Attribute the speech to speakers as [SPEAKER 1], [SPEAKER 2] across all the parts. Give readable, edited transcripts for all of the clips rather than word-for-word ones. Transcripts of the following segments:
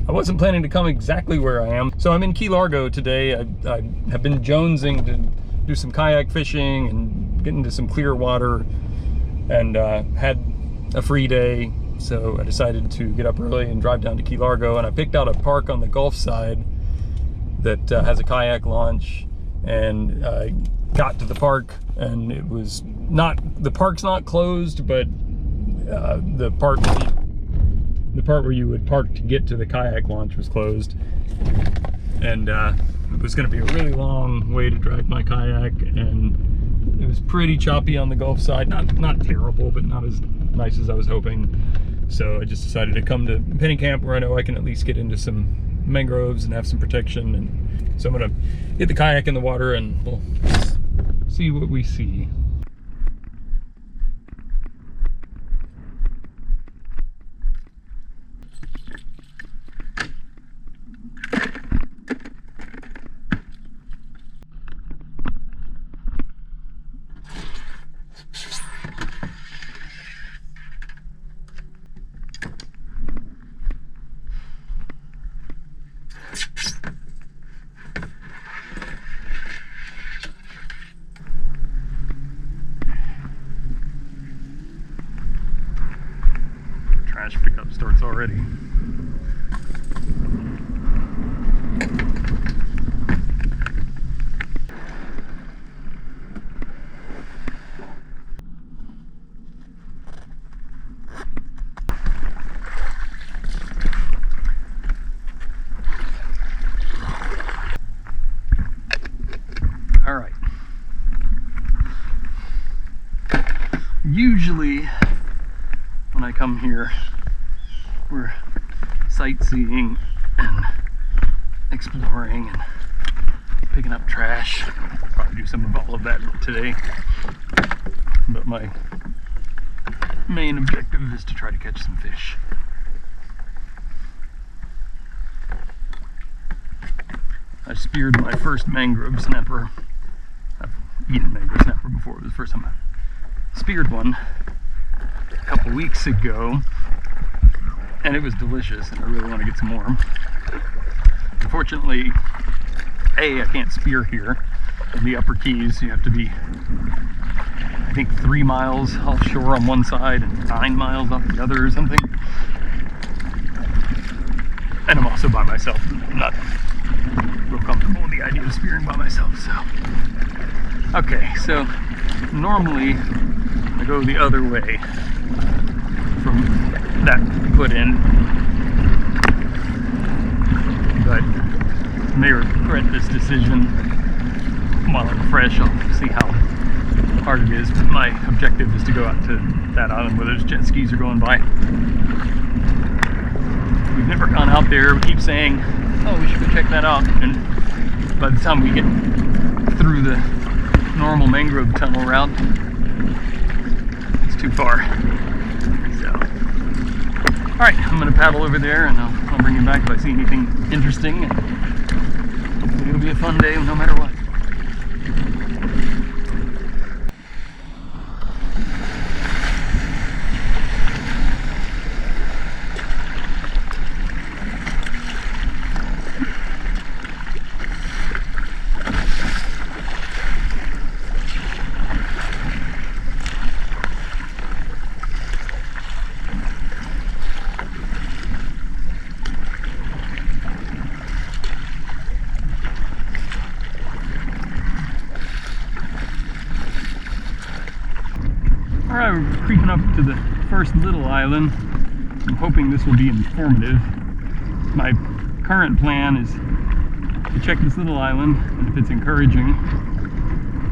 [SPEAKER 1] I wasn't planning to come exactly where I am. So I'm in Key Largo today. I have been jonesing to do some kayak fishing and get into some clear water, and had a free day. So I decided to get up early and drive down to Key Largo, and I picked out a park on the Gulf side that has a kayak launch, and I got to the park, and it was not, the park's not closed, but the part where you would park to get to the kayak launch was closed, and it was going to be a really long way to drag my kayak, and it was pretty choppy on the Gulf side. Not terrible, but not as nice as I was hoping. So I just decided to come to Pennekamp, where I know I can at least get into some mangroves and have some protection. And so I'm gonna get the kayak in the water and we'll see what we see. Trash pickup starts already. All right. Usually when I come here, we're sightseeing and exploring and picking up trash. I'll probably do some of all of that today, but my main objective is to try to catch some fish. I speared my first mangrove snapper. I've eaten mangrove snapper before. It was the first time I speared one a couple weeks ago, and it was delicious, and I really want to get some more. Unfortunately, I can't spear here in the upper Keys. You have to be, I think, 3 miles offshore on one side and 9 miles off the other or something. And I'm also by myself. I'm not real comfortable with the idea of spearing by myself, so. Okay, so normally I go the other way from that put in, but I may regret this decision while I'm fresh. I'll see how hard it is, but my objective is to go out to that island where those jet skis are going by. We've never gone out there. We keep saying, oh, we should go check that out, and by the time we get through the normal mangrove tunnel route, it's too far. So, alright, I'm going to paddle over there, and I'll bring you back if I see anything interesting, and hopefully it'll be a fun day no matter what. Alright, we're creeping up to the first little island. I'm hoping this will be informative. My current plan is to check this little island, and if it's encouraging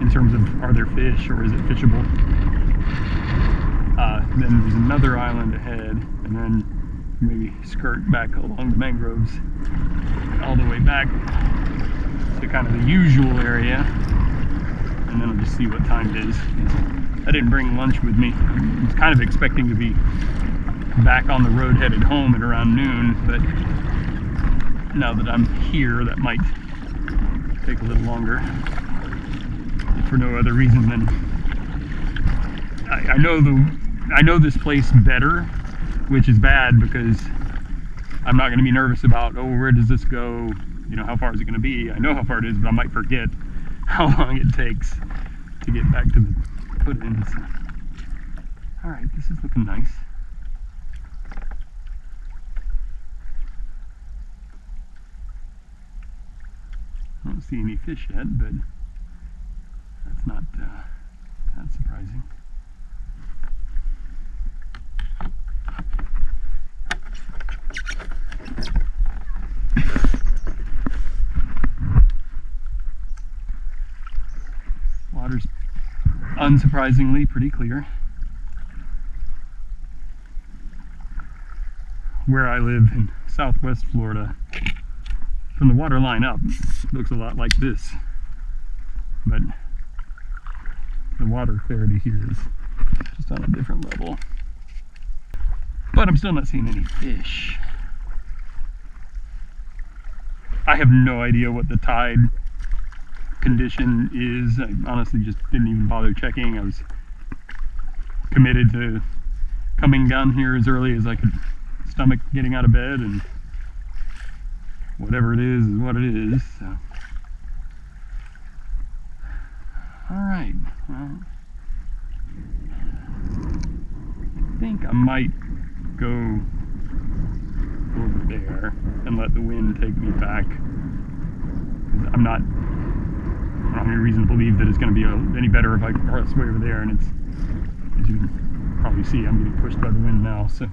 [SPEAKER 1] in terms of are there fish or is it fishable, then there's another island ahead, and then maybe skirt back along the mangroves all the way back to kind of the usual area, and then I'll just see what time it is. I didn't bring lunch with me. I was kind of expecting to be back on the road headed home at around noon, but now that I'm here, that might take a little longer, for no other reason than I know this place better, which is bad because I'm not going to be nervous about, oh, where does this go? You know, how far is it going to be? I know how far it is, but I might forget how long it takes to get back to the put-ins. All right, this is looking nice. I don't see any fish yet, but that's not that surprising. Water's unsurprisingly pretty clear. Where I live in southwest Florida, from the water line up, looks a lot like this, but the water clarity here is just on a different level. But I'm still not seeing any fish. I have no idea what the tide condition is. I honestly just didn't even bother checking. I was committed to coming down here as early as I could stomach getting out of bed, and whatever it is what it is. So. All right. Well, I think I might go over there and let the wind take me back. I don't have any reason to believe that it's going to be any better if I cross way over there, and it's, as you can probably see, I'm getting pushed by the wind now, so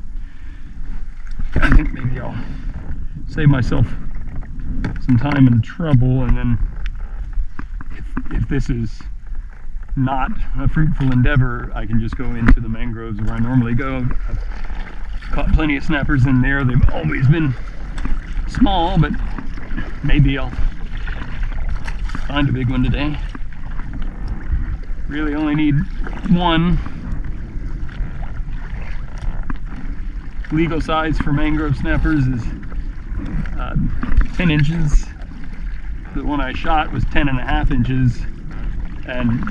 [SPEAKER 1] I think maybe I'll save myself some time and trouble, and then if this is not a fruitful endeavor, I can just go into the mangroves where I normally go. I've caught plenty of snappers in there. They've always been small, but maybe I'll find a big one today. Really only need one. Legal size for mangrove snappers is 10 inches. The one I shot was 10.5 inches, and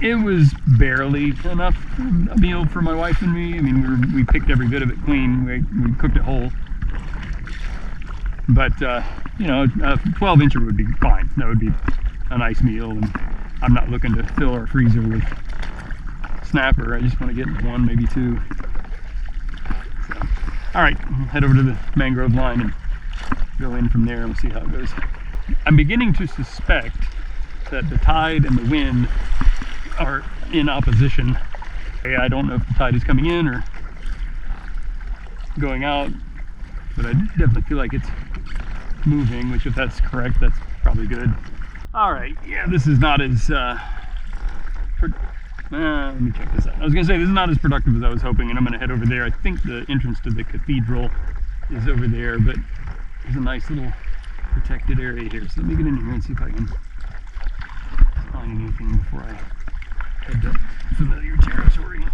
[SPEAKER 1] it was barely enough a meal for my wife and me. I mean, we picked every bit of it clean. We cooked it whole. But, you know, a 12-incher would be fine. That would be a nice meal, and I'm not looking to fill our freezer with snapper. I just want to get one, maybe two. So, all right, I'll head over to the mangrove line and go in from there and we'll see how it goes. I'm beginning to suspect that the tide and the wind are in opposition. I don't know if the tide is coming in or going out, but I definitely feel like it's moving, which if that's correct, that's probably good. All right, yeah, this is not as, let me check this out. I was gonna say, this is not as productive as I was hoping, and I'm gonna head over there. I think the entrance to the cathedral is over there, but there's a nice little protected area here. So let me get in here and see if I can find anything before I head to familiar territory.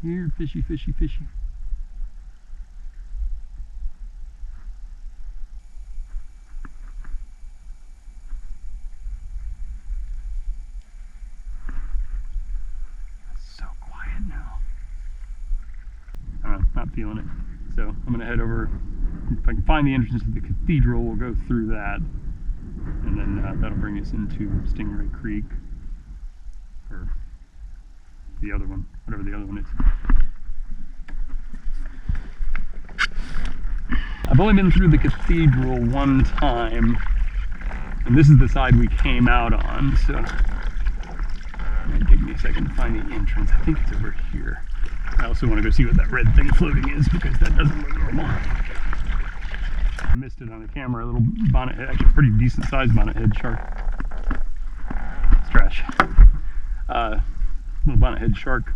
[SPEAKER 1] Here, fishy, fishy, fishy. It's so quiet now. Not feeling it. So I'm going to head over. If I can find the entrance to the cathedral, we'll go through that. And then that'll bring us into Stingray Creek. Or the other one, whatever the other one is. I've only been through the cathedral one time, and this is the side we came out on, so it might take me a second to find the entrance. I think it's over here. I also want to go see what that red thing floating is, because that doesn't look normal. I missed it on the camera. A little bonnethead, actually pretty decent sized bonnethead shark. It's trash. Little bonnethead shark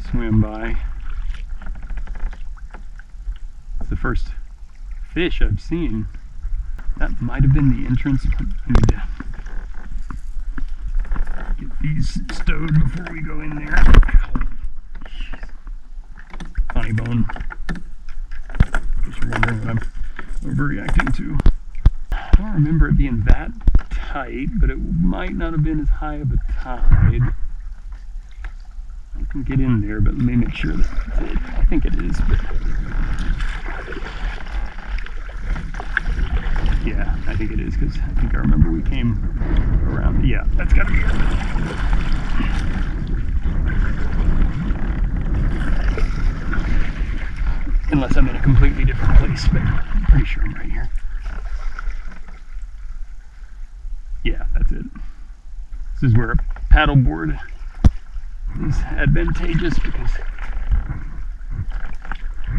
[SPEAKER 1] swam by. It's the first fish I've seen. That might have been the entrance, but I need to get these stowed before we go in there. Funny bone. Guess you're wondering what I'm overreacting to. I don't remember it being that tight, but it might not have been as high of a tide. I'm can get in there, but let me make sure that I think it is. But yeah, I think it is, because I think I remember we came around. Yeah, that's got to be it. Unless I'm in a completely different place, but I'm pretty sure I'm right here. Yeah, that's it. This is where a paddleboard is advantageous, because you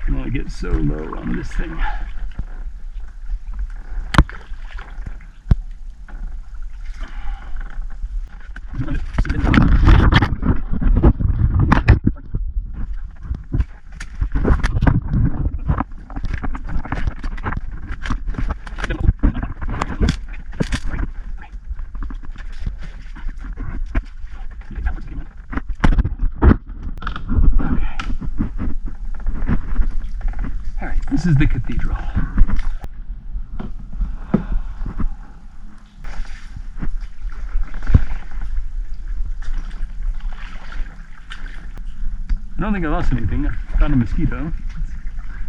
[SPEAKER 1] can only get so low on this thing. This is the cathedral. I don't think I lost anything. I found a mosquito.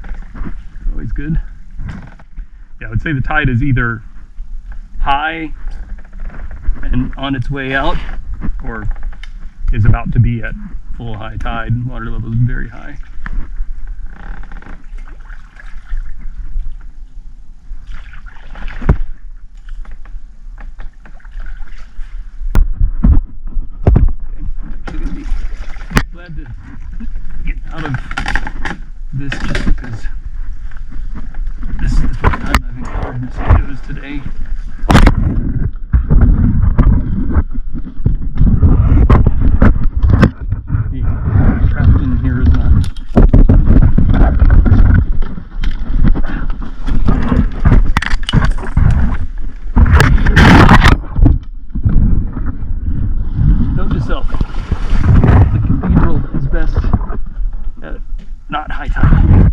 [SPEAKER 1] It's always good. Yeah, I would say the tide is either high and on its way out, or is about to be at full high tide. Water level is very high. Glad to get out of this, just because this is the first time I've encountered mosquitoes today. Being trapped in here is not. Note to self. Best at not high tide.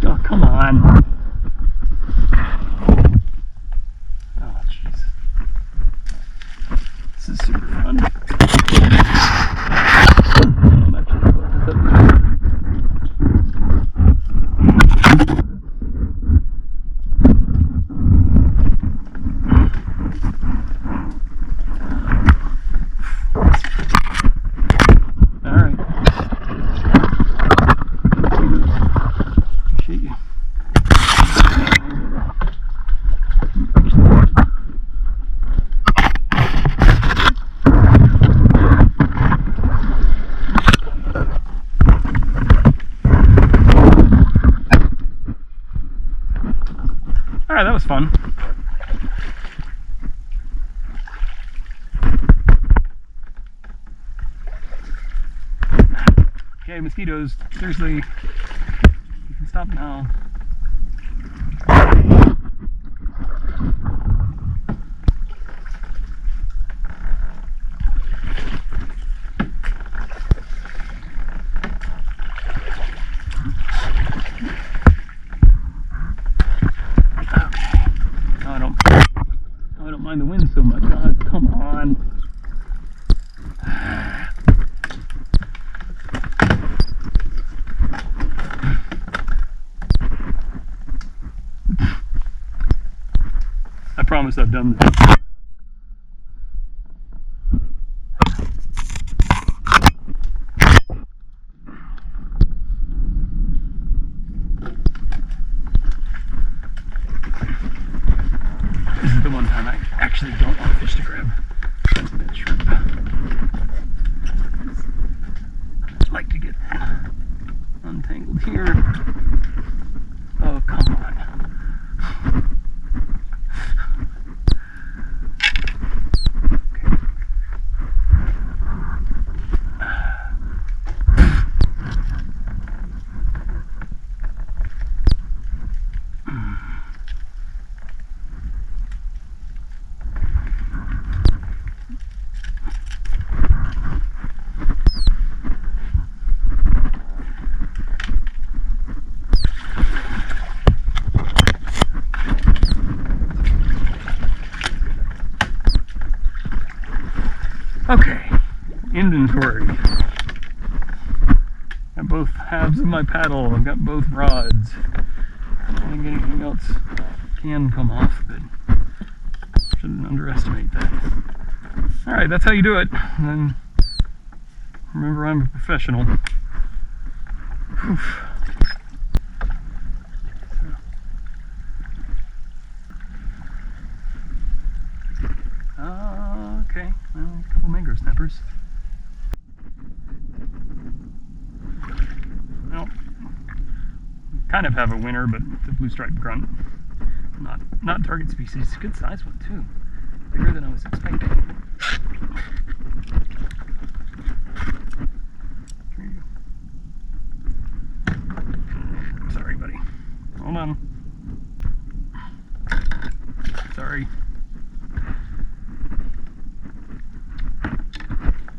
[SPEAKER 1] Oh, come on. This is super fun. Alright. Appreciate you. Alright, that was fun. Okay, mosquitoes, seriously, you can stop now. I don't mind the wind so much. Oh, come on. I promise I've done this. This is the one time I actually don't want fish to grab that shrimp. I'd like to get untangled here. Oh, come on. Okay, inventory. Got both halves of my paddle. I've got both rods. I don't think anything else can come off, but shouldn't underestimate that. All right, that's how you do it. And then remember, I'm a professional. Whew. Okay, well, a couple mangrove snappers. Well, kind of have a winner, but the blue striped grunt, not target species. Good size one too, bigger than I was expecting. Here you go. Sorry, buddy. Hold on. Sorry.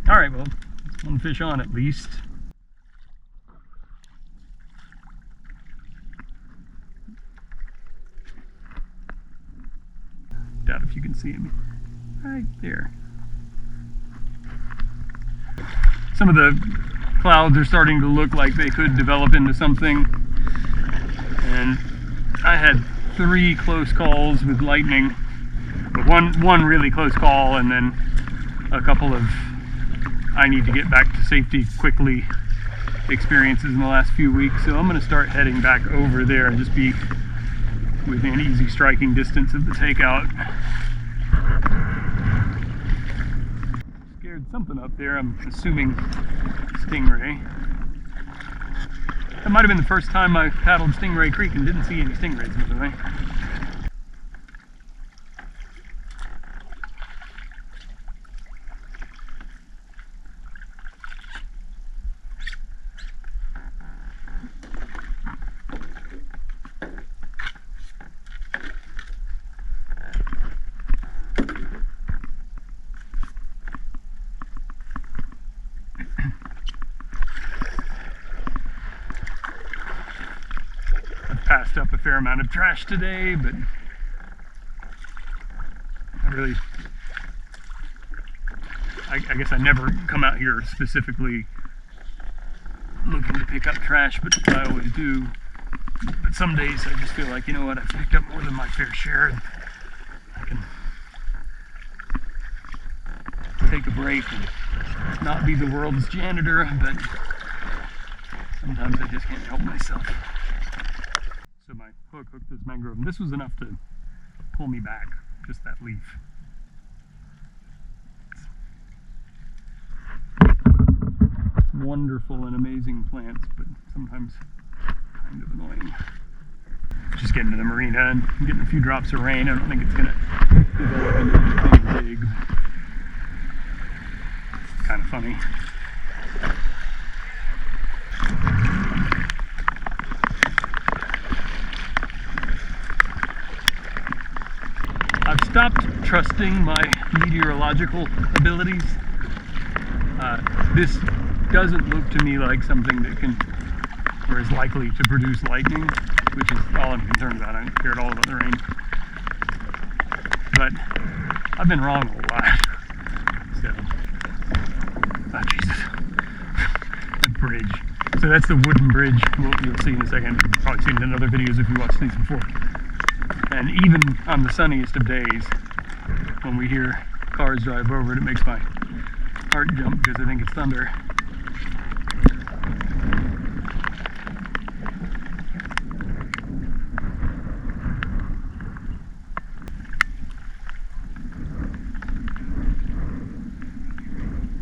[SPEAKER 1] All right, well, that's one fish on at least. Doubt if you can see me. Right there. Some of the clouds are starting to look like they could develop into something. And I had 3 close calls with lightning, but one really close call, and then a couple of I need to get back to safety quickly experiences in the last few weeks. So I'm going to start heading back over there and just be within easy striking distance of the takeout. Scared something up there, I'm assuming stingray. That might have been the first time I paddled Stingray Creek and didn't see any stingrays, by the way. Passed up a fair amount of trash today, but I guess I never come out here specifically looking to pick up trash, but I always do. But some days I just feel like, you know what, I've picked up more than my fair share, and I can take a break and not be the world's janitor, but sometimes I just can't help myself. So my hook hooked this mangrove, and this was enough to pull me back, just that leaf. It's wonderful and amazing plants, but sometimes kind of annoying. Just getting to the marina and getting a few drops of rain. I don't think it's going to develop into anything big. It's kind of funny. I've stopped trusting my meteorological abilities. This doesn't look to me like something that can, or is likely to produce lightning, which is all I'm concerned about. I'm scared all about the rain. But I've been wrong a lot. So, oh Jesus. The bridge. So that's the wooden bridge. You'll see in a second. You've probably seen it in other videos if you watched these before. And even on the sunniest of days, when we hear cars drive over it, it makes my heart jump because I think it's thunder.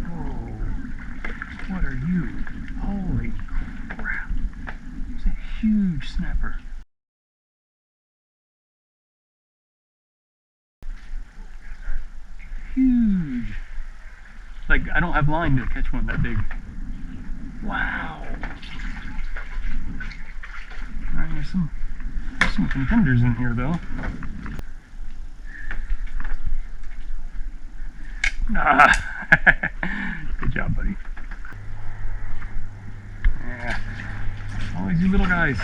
[SPEAKER 1] Whoa, what are you? Holy crap. It's a huge snapper. Huge. Like, I don't have line to catch one that big. Wow. Alright, there's some contenders in here though. Ah, good job, buddy. Yeah. Always you little guys.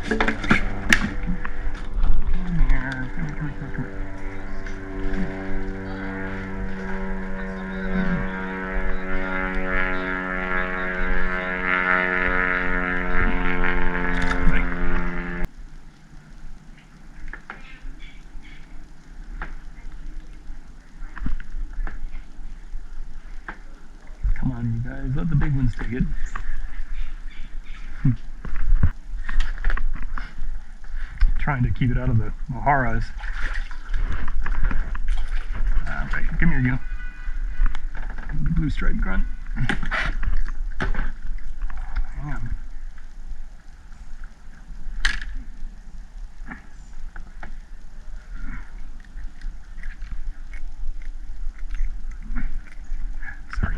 [SPEAKER 1] Come here. guys. Let the big ones take it. Trying to keep it out of the mojaras. Alright, come here, you. The blue striped grunt. Hang on. Sorry.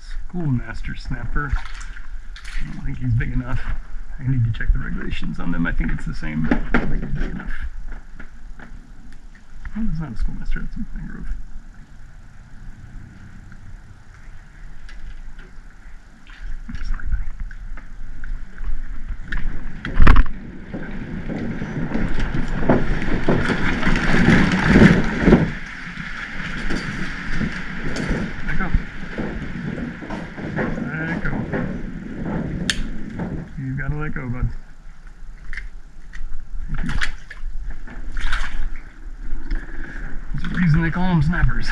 [SPEAKER 1] Schoolmaster snapper. I don't think he's big enough. I need to check the regulations on them. I think it's the same, but I don't think it's big enough. Oh, it's not a schoolmaster, it's a mangrove. Sorry, buddy. Let go. Let go. You gotta let go, bud. Thank you. There's a reason they call them snappers.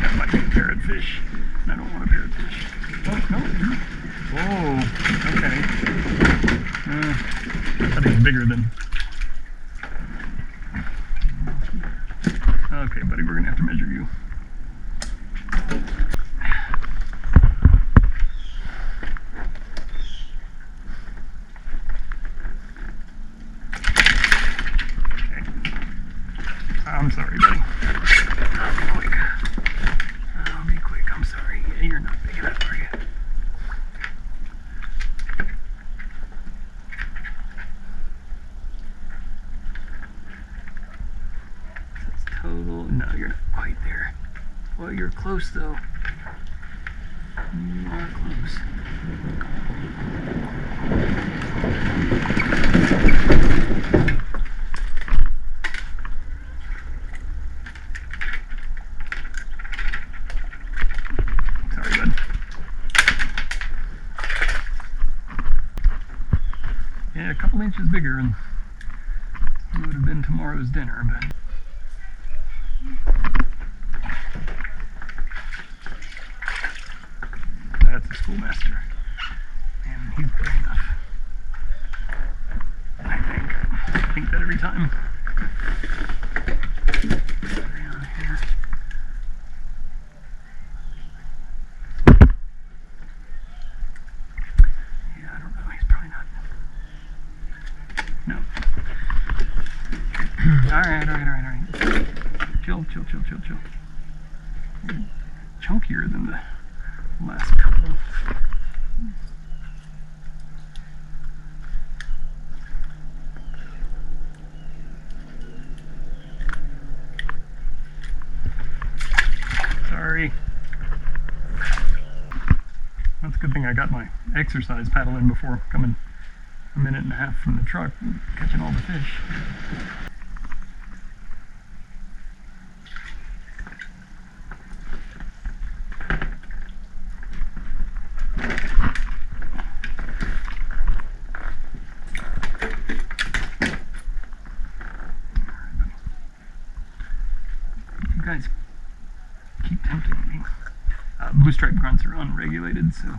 [SPEAKER 1] That might be a parrotfish. I don't want a parrotfish. Oh, no. Whoa, okay. I thought he was bigger than... Okay, buddy, we're gonna have to measure you. I'm sorry, buddy. I'll be quick. I'll be quick. I'm sorry. Yeah, you're not big enough, are you? That's total. No, you're not quite there. Well, you're close, though. You are close. Yeah, a couple inches bigger and it would have been tomorrow's dinner, but that's a schoolmaster. And he's big enough. I think that every time. Around here. Yeah, I don't know. He's probably not. No. Alright. Chill. Chunkier than the last couple. Sorry. That's a good thing I got my exercise paddle in before coming a minute and a half from the truck and catching all the fish. You guys keep tempting me. Blue striped grunts are unregulated, so they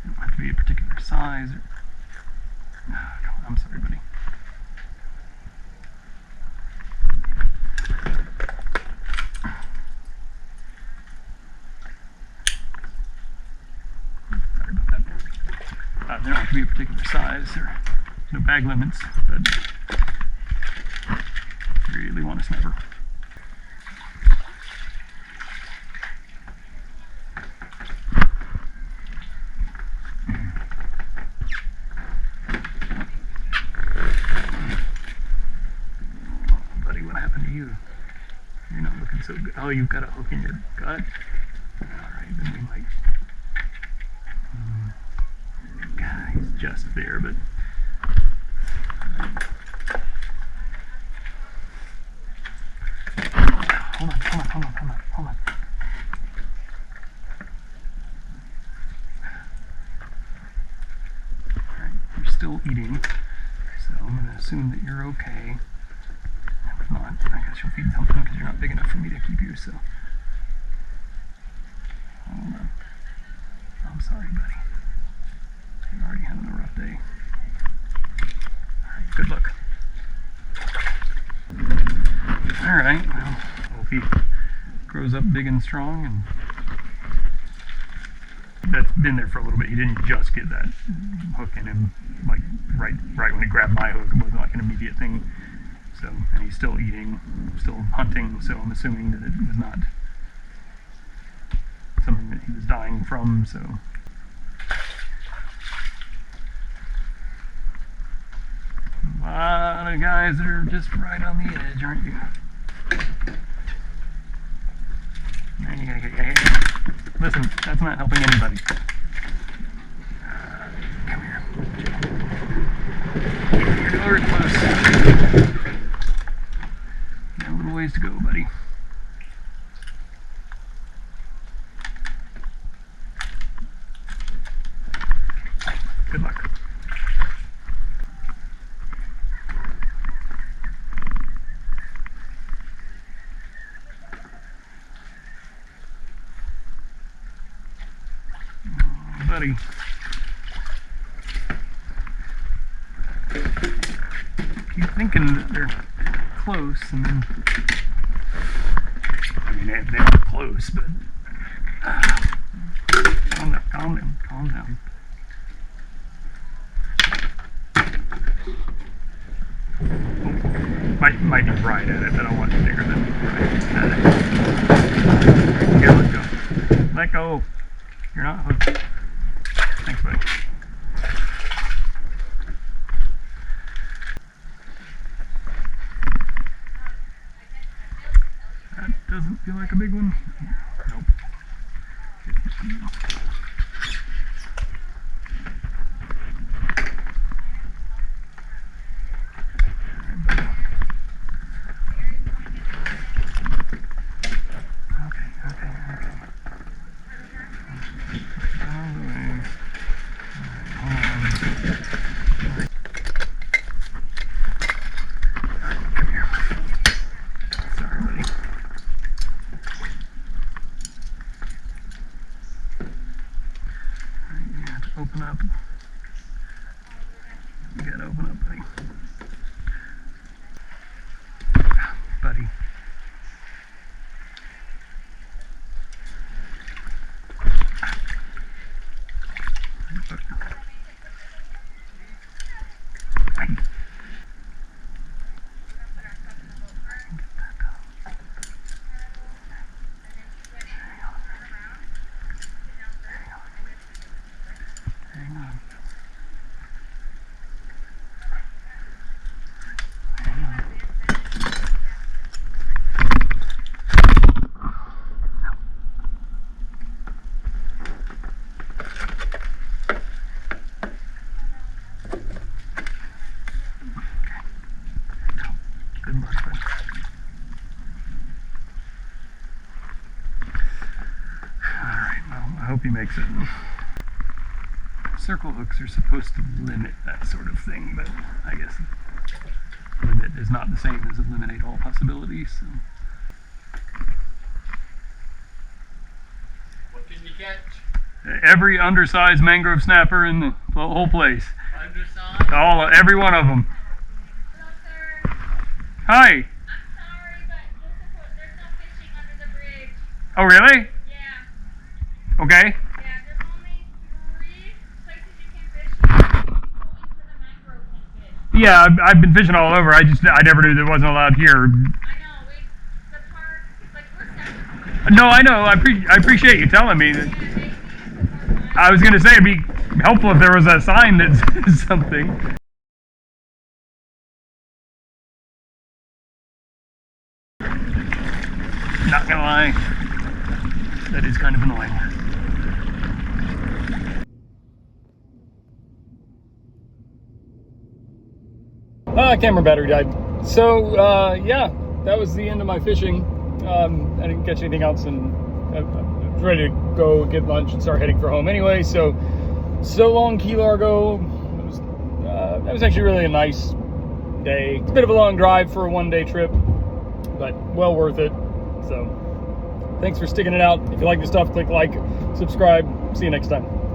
[SPEAKER 1] don't have to be a particular size. I'm sorry, buddy. Sorry about that. They don't have to be a particular size. There's no bag limits, but really want a snapper. You're not looking so good. Oh, you've got a hook in your gut? Alright, then we might... God, he's just there, but... Hold on. Alright, you're still eating, so I'm gonna assume that you're okay. If not, I guess you'll feed something because you're not big enough for me to keep you, so. Hold on. I'm sorry, buddy. You're already having a rough day. Alright, good luck. Alright, well, hope he grows up big and strong, and that's been there for a little bit. He didn't just get that hook in him, like right when he grabbed my hook. It wasn't like an immediate thing. So, and he's still eating, still hunting, so I'm assuming that it was not something that he was dying from, so. A lot of guys that are just right on the edge, aren't you? Man, you gotta get your hair. Listen, that's not helping anybody. Come here. Keep your lure close. Got a little ways to go, buddy. Good luck. Buddy. Keep thinking that they're close, and then I mean they're close, but calm down. Might be right at it, but I want it bigger than right at it. Here, let go. Let go. You're not hooked. Thanks, buddy. That doesn't feel like a big one. Nope. Open up. You gotta open up, buddy. Buddy. I hope he makes it. Circle hooks are supposed to limit that sort of thing, but I guess limit is not the same as eliminate all possibilities. So.
[SPEAKER 2] What can you catch?
[SPEAKER 1] Every undersized mangrove snapper in the whole place.
[SPEAKER 2] Undersized?
[SPEAKER 1] Every one of them.
[SPEAKER 3] Hello, sir.
[SPEAKER 1] Hi.
[SPEAKER 3] I'm sorry, but there's no fishing under the bridge.
[SPEAKER 1] Oh, really?
[SPEAKER 3] Yeah.
[SPEAKER 1] Okay.
[SPEAKER 3] Yeah, there's only 3 places you can fish. You can go into the mangrove and fish.
[SPEAKER 1] Yeah, I've been fishing all over. I never knew that it wasn't allowed here.
[SPEAKER 3] I know. The park, like, we're separate.
[SPEAKER 1] No, I know. I appreciate you telling me that.
[SPEAKER 3] Yeah, they
[SPEAKER 1] I was gonna say it'd be helpful if there was a sign that says something. Not gonna lie, that is kind of annoying. Camera battery died. So yeah, that was the end of my fishing. I didn't catch anything else, and I was ready to go get lunch and start heading for home anyway. So long, Key Largo. That was actually really a nice day. It's a bit of a long drive for a one-day trip, but well worth it. So thanks for sticking it out. If you like the stuff, click like, subscribe. See you next time.